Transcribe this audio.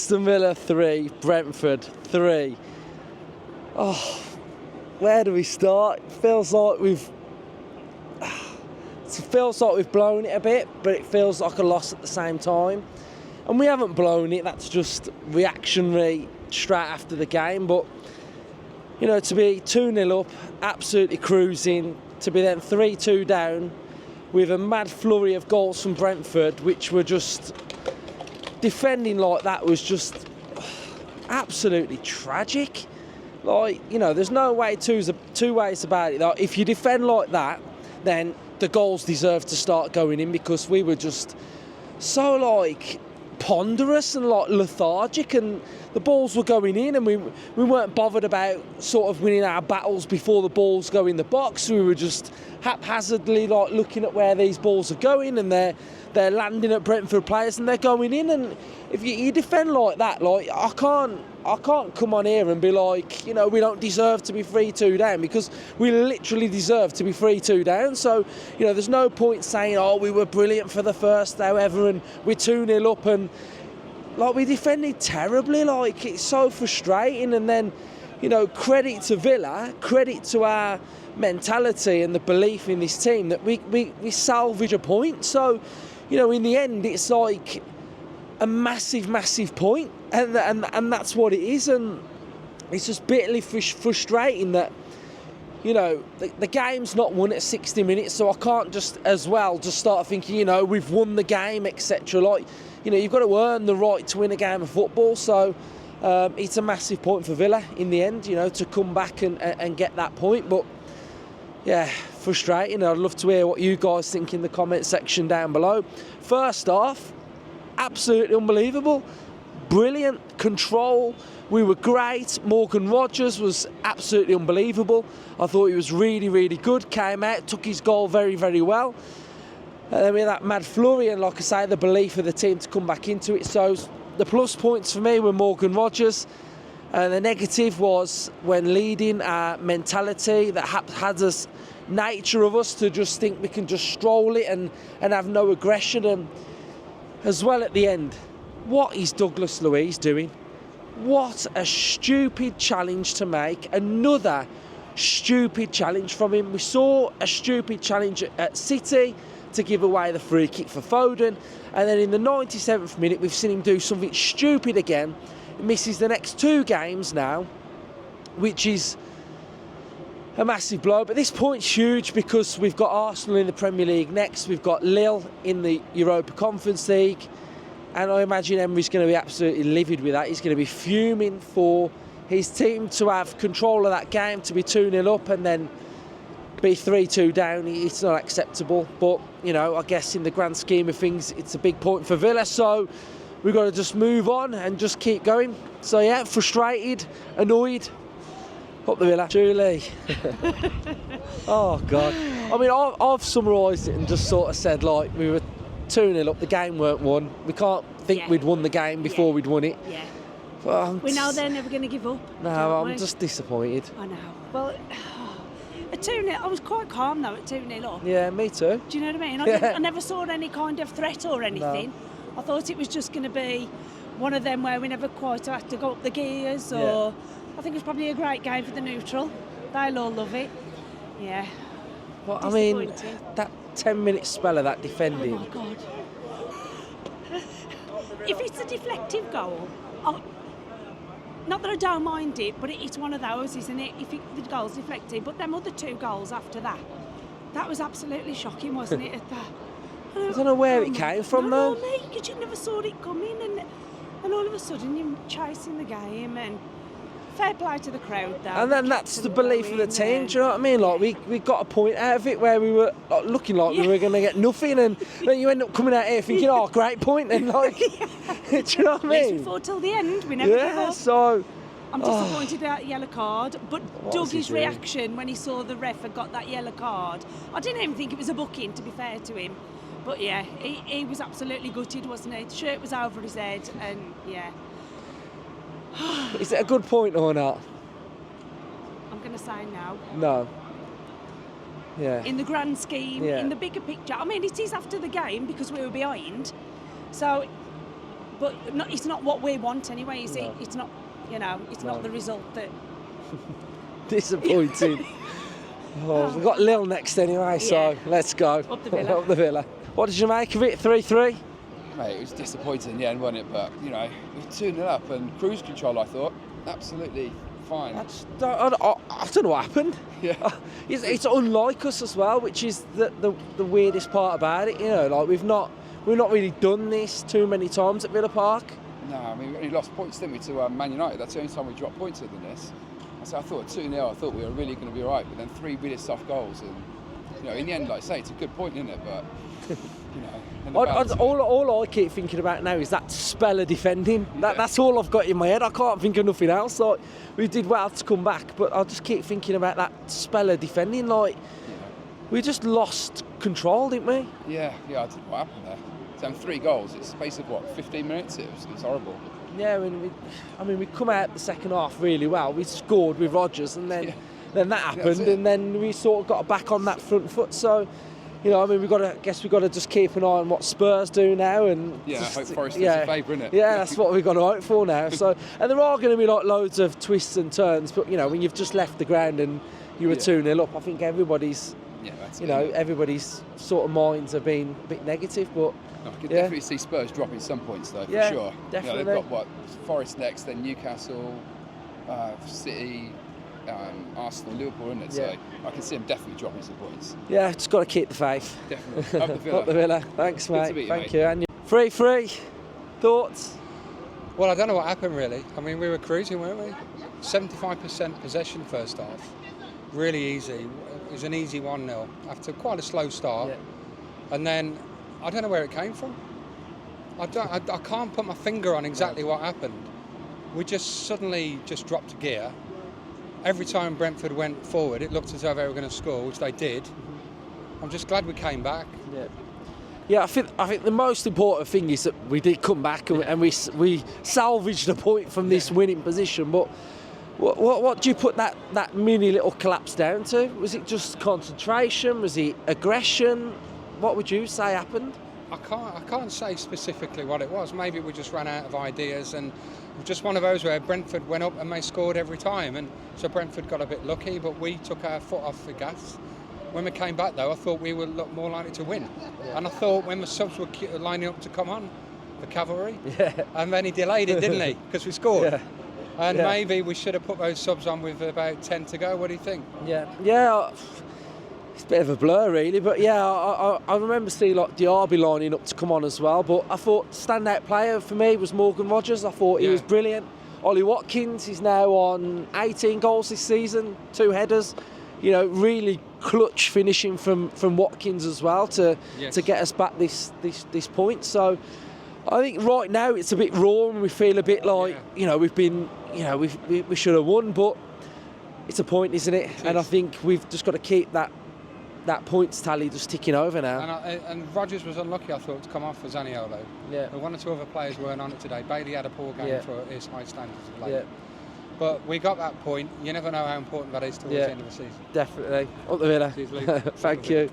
Aston Villa 3, Brentford 3. Oh, where do we start? It feels like we've blown it a bit, but it feels like a loss at the same time. And we haven't blown it, that's just reactionary straight after the game. But, you know, to be 2-0 up, absolutely cruising, to be then 3-2 down with a mad flurry of goals from Brentford, which were just defending like that was just absolutely tragic. Like, you know, there's no way two ways about it. Like, if you defend like that, then the goals deserve to start going in, because we were just so, like, ponderous and, like, lethargic, and the balls were going in, and we weren't bothered about sort of winning our battles before the balls go in the box. We were just haphazardly, like, looking at where these balls are going, and they're landing at Brentford players and they're going in. And if you defend like that, like, I can't come on here and be like, you know, we don't deserve to be 3-2 down, because we literally deserve to be 3-2 down. So, you know, there's no point saying, oh, we were brilliant for the first however and we're 2-0 up, and like, we defended terribly. Like, it's so frustrating. And then, you know, credit to Villa, credit to our mentality and the belief in this team that we salvage a point. So, you know, in the end, it's like a massive point, and that's what it is. And it's just bitterly frustrating that, you know, the game's not won at 60 minutes, so I can't just start thinking, you know, we've won the game, etc. Like, you know, you've got to earn the right to win a game of football. So it's a massive point for Villa in the end, you know, to come back and get that point. But yeah, frustrating. I'd love to hear what you guys think in the comment section down below. First off, absolutely unbelievable. Brilliant control. We were great. Morgan Rogers was absolutely unbelievable. I thought he was really good. Came out, took his goal very well. And then we had that mad flurry, and like I say, the belief of the team to come back into it. So the plus points for me were Morgan Rogers. And the negative was when leading, our mentality, that haphazard nature of us to just think we can just stroll it and have no aggression. And as well at the end, what is Douglas Luiz doing? What a stupid challenge to make. Another stupid challenge from him. We saw a stupid challenge at City to give away the free kick for Foden. And then in the 97th minute, we've seen him do something stupid again. He misses the next 2 games now, which is a massive blow. But this point's huge, because we've got Arsenal in the Premier League next. We've got Lille in the Europa Conference League. And I imagine Emery's going to be absolutely livid with that. He's going to be fuming for his team to have control of that game, to be 2-0 up and then be 3-2 down. It's not acceptable. But, you know, I guess in the grand scheme of things, it's a big point for Villa. So we've got to just move on and just keep going. So, yeah, frustrated, annoyed. Up the Villa. Julie. Oh, God. I mean, I've summarised it and just sort of said, like, we were 2-0 up, the game weren't won. We can't think we'd won the game before we'd won it. Yeah. We know they're never going to give up. No, I'm just disappointed. I know. Well, at 2-0, I was quite calm though at 2-0 up. Yeah, me too. Do you know what I mean? I never saw any kind of threat or anything. No. I thought it was just going to be one of them where we never quite had to go up the gears, or I think it's probably a great game for the neutral. They'll all love it. Yeah. Well, I mean, that 10-minute spell of that defending. Oh my God. If it's a deflective goal, not that I don't mind it, but it's one of those, isn't it? If the goal's deflected. But them other 2 goals after that was absolutely shocking, wasn't it? I don't know where it came from, though. No, because you never saw it coming, and all of a sudden you're chasing the game, and fair play to the crowd, though. And then that's the belief of the team, do you know what I mean? Like, we got a point out of it where we were looking like we were going to get nothing, and then you end up coming out here thinking, oh, great point, and like, do you know what I mean? At least we fought till the end, we never gave up. So I'm disappointed at that yellow card, but Dougie's reaction when he saw the ref had got that yellow card, I didn't even think it was a booking, to be fair to him. But yeah, he was absolutely gutted, wasn't he? The shirt was over his head, and yeah. Is it a good point or not? I'm going to say no. No. Yeah. In the grand scheme, in the bigger picture. I mean, it is after the game because we were behind. So it's not what we want anyway, is it? It's not, it's No. not the result that. Disappointing. We've got Lille next anyway, so Yeah. let's go. Up the Villa. Up the Villa. What did you make of it? 3-3? Mate, it was disappointing in the end, wasn't it? But, we were 2-0 up and cruise control, I thought. Absolutely fine. I don't know what happened. Yeah. It's unlike us as well, which is the weirdest part about it. Like we've not really done this too many times at Villa Park. No, we only lost points, didn't we, to Man United. That's the only time we dropped points other than this. So I thought 2-0, I thought we were really going to be all right, but then 3 really soft goals. And, in the end, like I say, it's a good point, isn't it? But, then the All I keep thinking about now is that spell of defending. Yeah. That's all I've got in my head. I can't think of nothing else. Like, we did well to come back, but I just keep thinking about that spell of defending. Like, we just lost control, didn't we? Yeah, I don't know what happened there. So 3 goals, it's a space of, 15 minutes? It was horrible. Yeah, we come out the second half really well. We scored with Rodgers, and then that happened, and then we sort of got back on that front foot. So, we've got to just keep an eye on what Spurs do now, and I hope Forest is a favour, innit? Yeah, that's what we've got to hope for now. So, and there are going to be like loads of twists and turns, but when you've just left the ground and you were 2-0 up, I think everybody's everybody's sort of minds have been a bit negative, but. I could definitely see Spurs dropping some points though, for sure. Definitely. They've got Forest next, then Newcastle, City, Arsenal, Liverpool, isn't it? So I can see them definitely dropping some points. Yeah, just got to keep the faith. Definitely. Up the Villa. Up the Villa. Thanks, Good mate. to meet you, Thank mate. you. And you. 3-3. Thoughts? Well, I don't know what happened really. I mean, we were cruising, weren't we? 75% possession first half. Really easy. It was an easy 1-0 after quite a slow start. Yeah. And then I don't know where it came from. I can't put my finger on exactly what happened. We just suddenly dropped a gear. Every time Brentford went forward, it looked as though they were going to score, which they did. I'm just glad we came back. Yeah, I think the most important thing is that we did come back and we salvaged a point from this winning position. But what do you put that mini little collapse down to? Was it just concentration? Was it aggression? What would you say happened? I can't say specifically what it was. Maybe we just ran out of ideas, and just one of those where Brentford went up and they scored every time, and so Brentford got a bit lucky, but we took our foot off the gas. When we came back though, I thought we would look more likely to win. And I thought when the subs were lining up to come on, the cavalry, and then he delayed it, didn't he? Because we scored. And maybe we should have put those subs on with about 10 to go. What do you think? Yeah. It's a bit of a blur, really, but I remember seeing like Diaby lining up to come on as well. But I thought standout player for me was Morgan Rodgers. I thought he was brilliant. Ollie Watkins is now on 18 goals this season, 2 headers. Really clutch finishing from Watkins as well to get us back this point. So I think right now it's a bit raw and we feel a bit like we've been we should have won, but it's a point, isn't it? And I think we've just got to keep that points tally just ticking over now. And Rodgers was unlucky, I thought, to come off for Zaniolo. But 1 or 2 other players weren't on it today. Bailey had a poor game for his high standards of play. But we got that point. You never know how important that is towards the end of the season. Definitely. Up the Villa. Thank you.